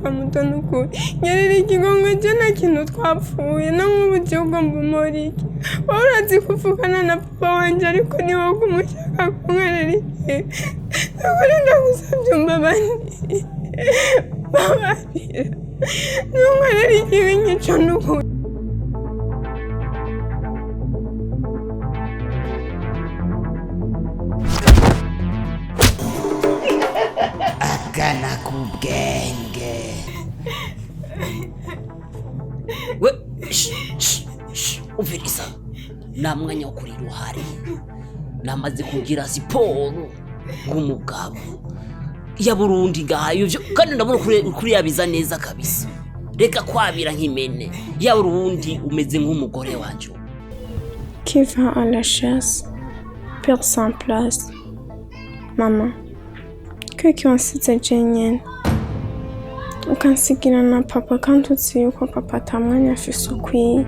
papa muto n'ukuri nyerera ikigongo je nta kintu twapfuye na nk'ubu je ugomba umuriki wowe urazi kuvugana na papa wanje ariko ni wowe kumushaka kumwerera iki n'ukuri ndagusabye umbabarire babarira ntumwerera ikibi nk'ico n'ukuri. Akana kubwenge. We uviriza nta mwanya wo kurira uhari, namaze kugira siporo nk'umugabo ya Burundi ngayo kandi ndabona kuri yabiza neza kabisa. Reka kwabira nk'imene ya Burundi umeze nk'umugore wanje. Qui va à la chasse perd sa place. Maman, que wansize jenyene ukansigira na papa kandi uzi yuko papa atamwanya afise ukwiye.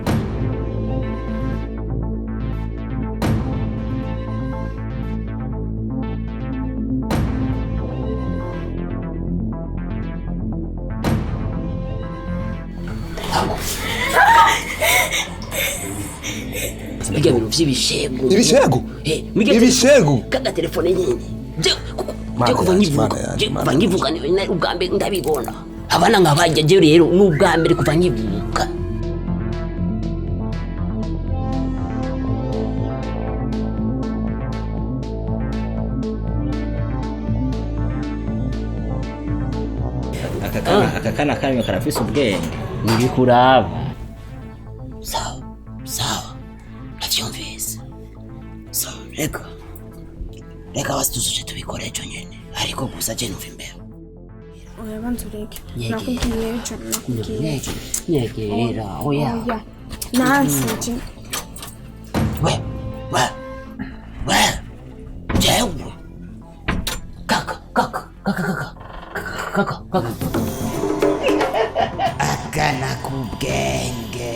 Bijya bintu vy'ibishego. Ibishego? Ibishego? Kaga telefone nyene. Je kuva nkivuga ni ubwambe ndabibona. Abana nkabajya je rero n'ubwambere kuva nkivuka. Akana kanyu karafise ubwenge nibikuraba. Sawa navyumvise. So reka wasituzuje tubikore ejo nyene ariko gusa je numva imbere. Oya banzureke nakubwiye ejo nakubwiye. Nyegera oya Nansi we jewe kaka Akana kubwenge.